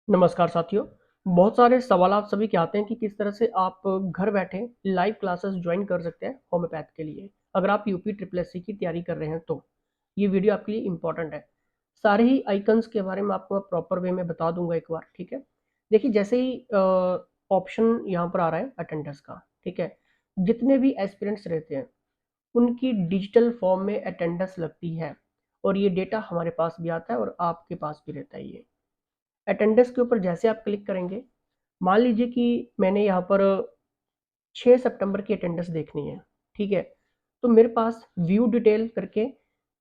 नमस्कार साथियों। बहुत सारे सवाल आप सभी के आते हैं कि किस तरह से आप घर बैठे लाइव क्लासेस ज्वाइन कर सकते हैं होम्योपैथ के लिए। अगर आप यूपी ट्रिपल एससी की तैयारी कर रहे हैं तो ये वीडियो आपके लिए इम्पोर्टेंट है। सारे ही आइकन्स के बारे में आपको मैं प्रॉपर वे में बता दूंगा एक बार, ठीक है। देखिए, जैसे ही ऑप्शन यहाँ पर आ रहा है अटेंडेंस का, ठीक है। जितने भी एस्पिरेंट्स रहते हैं उनकी डिजिटल फॉर्म में अटेंडेंस लगती है और ये डेटा हमारे पास भी आता है और आपके पास भी रहता है। ये अटेंडेंस के ऊपर जैसे आप क्लिक करेंगे, मान लीजिए कि मैंने यहाँ पर 6 सितंबर की अटेंडेंस देखनी है, ठीक है। तो मेरे पास व्यू डिटेल करके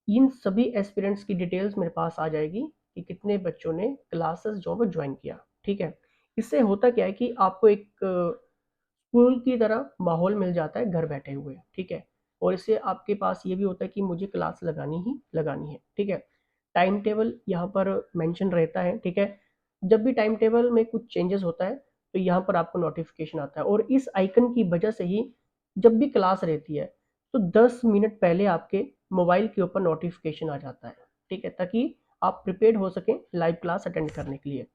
इन सभी एस्पिरेंट्स की डिटेल्स मेरे पास आ जाएगी कि कितने बच्चों ने क्लासेस जो है ज्वाइन किया, ठीक है। इससे होता क्या है कि आपको एक स्कूल की तरह माहौल मिल जाता है घर बैठे हुए, ठीक है। और इससे आपके पास ये भी होता है कि मुझे क्लास लगानी ही लगानी है, ठीक है। टाइम टेबल यहाँ पर मेंशन रहता है, ठीक है। जब भी टाइम टेबल में कुछ चेंजेस होता है तो यहाँ पर आपको नोटिफिकेशन आता है, और इस आइकन की वजह से ही जब भी क्लास रहती है तो 10 मिनट पहले आपके मोबाइल के ऊपर नोटिफिकेशन आ जाता है, ठीक है, ताकि आप प्रिपेयर्ड हो सकें लाइव क्लास अटेंड करने के लिए।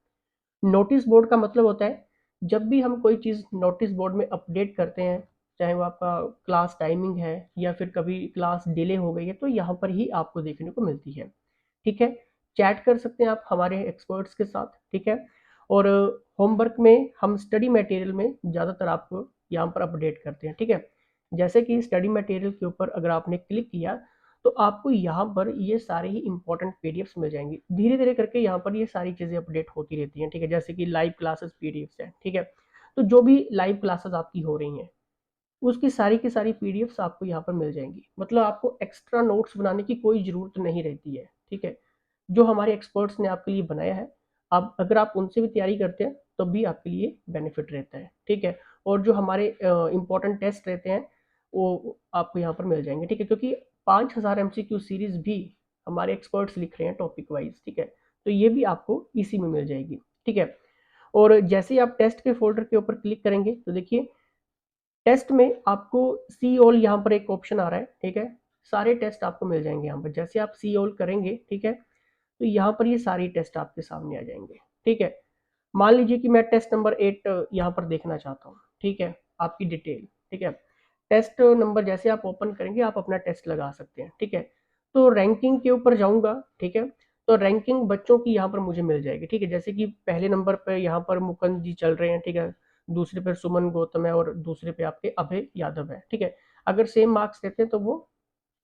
नोटिस बोर्ड का मतलब होता है जब भी हम कोई चीज़ नोटिस बोर्ड में अपडेट करते हैं, चाहे वो आपका क्लास टाइमिंग है या फिर कभी क्लास डिले हो गई है, तो यहाँ पर ही आपको देखने को मिलती है, ठीक है। चैट कर सकते हैं आप हमारे एक्सपर्ट्स के साथ, ठीक है। और होमवर्क में हम स्टडी मटेरियल में ज़्यादातर आपको यहाँ पर अपडेट करते हैं, ठीक है। जैसे कि स्टडी मटेरियल के ऊपर अगर आपने क्लिक किया तो आपको यहाँ पर ये सारे ही इंपॉर्टेंट पीडीएफ्स मिल जाएंगी। धीरे धीरे करके यहाँ पर ये सारी चीज़ें अपडेट होती रहती हैं, ठीक है। जैसे कि लाइव क्लासेस पीडीएफ्स है, ठीक है। तो जो भी लाइव क्लासेस आपकी हो रही हैं उसकी सारी की सारी पीडीएफ्स आपको यहाँ पर मिल जाएंगी। मतलब आपको एक्स्ट्रा नोट्स बनाने की कोई ज़रूरत नहीं रहती है, ठीक है। जो हमारे एक्सपर्ट्स ने आपके लिए बनाया है, आप अगर आप उनसे भी तैयारी करते हैं तो भी आपके लिए बेनिफिट रहता है, ठीक है। और जो हमारे इंपॉर्टेंट टेस्ट रहते हैं वो आपको यहाँ पर मिल जाएंगे, ठीक है। क्योंकि 5000 एमसीक्यू सीरीज भी हमारे एक्सपर्ट्स लिख रहे हैं टॉपिक वाइज, ठीक है। तो ये भी आपको इसी में मिल जाएगी, ठीक है। और जैसे ही आप टेस्ट के फोल्डर के ऊपर क्लिक करेंगे तो देखिए टेस्ट में आपको सी ऑल यहाँ पर एक ऑप्शन आ रहा है, ठीक है। सारे टेस्ट आपको मिल जाएंगे यहाँ पर। जैसे आप सी ऑल करेंगे, ठीक है, तो यहाँ पर ये सारी टेस्ट आपके सामने आ जाएंगे, ठीक है। मान लीजिए कि मैं टेस्ट नंबर 8 यहाँ पर देखना चाहता हूँ, ठीक है, आपकी डिटेल, ठीक है। टेस्ट नंबर जैसे आप ओपन करेंगे आप अपना टेस्ट लगा सकते हैं, ठीक है। तो रैंकिंग के ऊपर जाऊंगा, ठीक है। तो रैंकिंग बच्चों की यहाँ पर मुझे मिल जाएगी, ठीक है। जैसे कि पहले नंबर पर यहाँ पर मुकुंद जी चल रहे हैं, ठीक है। दूसरे पे सुमन गौतम है और दूसरे पे आपके अभय यादव है, ठीक है। अगर सेम मार्क्स देते हैं तो वो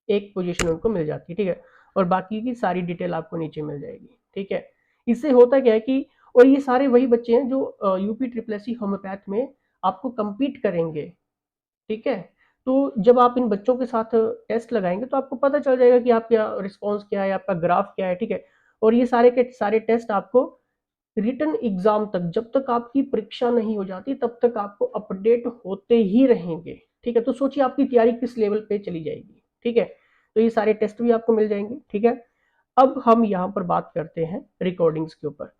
एक पोजीशन उनको मिल जाती है, ठीक है। और बाकी की सारी डिटेल आपको नीचे मिल जाएगी, ठीक है। इससे होता क्या है कि और ये सारे वही बच्चे हैं जो यूपी ट्रिपल एससी होम्योपैथ में आपको compete करेंगे, ठीक है। तो जब आप इन बच्चों के साथ टेस्ट लगाएंगे तो आपको पता चल जाएगा कि आपका रिस्पॉन्स क्या है, आपका ग्राफ क्या है, ठीक है। और ये सारे के सारे टेस्ट आपको रिटन एग्जाम तक, जब तक आपकी परीक्षा नहीं हो जाती तब तक आपको अपडेट होते ही रहेंगे, ठीक है। तो सोचिए आपकी तैयारी किस लेवल पे चली जाएगी, ठीक है। तो ये सारे टेस्ट भी आपको मिल जाएंगे, ठीक है। अब हम यहाँ पर बात करते हैं रिकॉर्डिंग्स के ऊपर।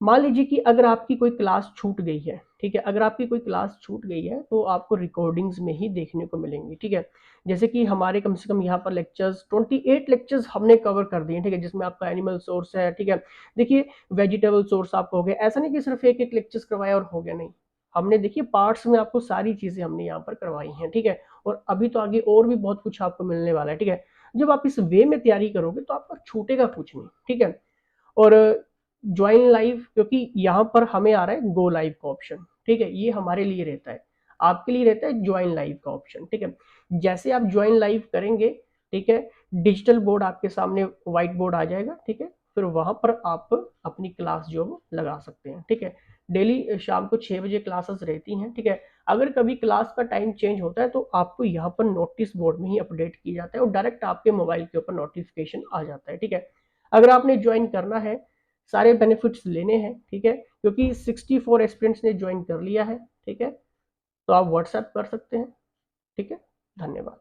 मान लीजिए कि अगर आपकी कोई क्लास छूट गई है, ठीक है। अगर आपकी कोई क्लास छूट गई है तो आपको रिकॉर्डिंग्स में ही देखने को मिलेंगी, ठीक है। जैसे कि हमारे कम से कम यहाँ पर लेक्चर्स 28 लेक्चर्स हमने कवर कर दिए, ठीक है। जिसमें आपका एनिमल सोर्स है, ठीक है। देखिए, वेजिटेबल सोर्स आपको हो गया। ऐसा नहीं कि सिर्फ एक एक लेक्चर्स करवाया और हो गया, नहीं। हमने देखिए पार्ट्स में आपको सारी चीजें हमने यहाँ पर करवाई हैं, ठीक है। और अभी तो आगे और भी बहुत कुछ आपको मिलने वाला है, ठीक है। जब आप इस वे में तैयारी करोगे तो आपका छूटेगा कुछ नहीं, ठीक है। और ज्वाइन लाइव, क्योंकि यहाँ पर हमें आ रहा है गो लाइव का ऑप्शन, ठीक है। ये हमारे लिए रहता है, आपके लिए रहता है ज्वाइन लाइव का ऑप्शन, ठीक है। जैसे आप ज्वाइन लाइव करेंगे, ठीक है, डिजिटल बोर्ड आपके सामने व्हाइट बोर्ड आ जाएगा, ठीक है। फिर वहां पर आप अपनी क्लास जो वो लगा सकते हैं, ठीक है। डेली शाम को 6 बजे क्लासेस रहती हैं, ठीक है। अगर कभी क्लास का टाइम चेंज होता है तो आपको यहाँ पर नोटिस बोर्ड में ही अपडेट किया जाता है और डायरेक्ट आपके मोबाइल के ऊपर नोटिफिकेशन आ जाता है, ठीक है। अगर आपने ज्वाइन करना है, सारे बेनिफिट्स लेने हैं, ठीक है, क्योंकि 64 एस्पिरेंट्स ने ज्वाइन कर लिया है, ठीक है। तो आप व्हाट्सएप कर सकते हैं, ठीक है। धन्यवाद।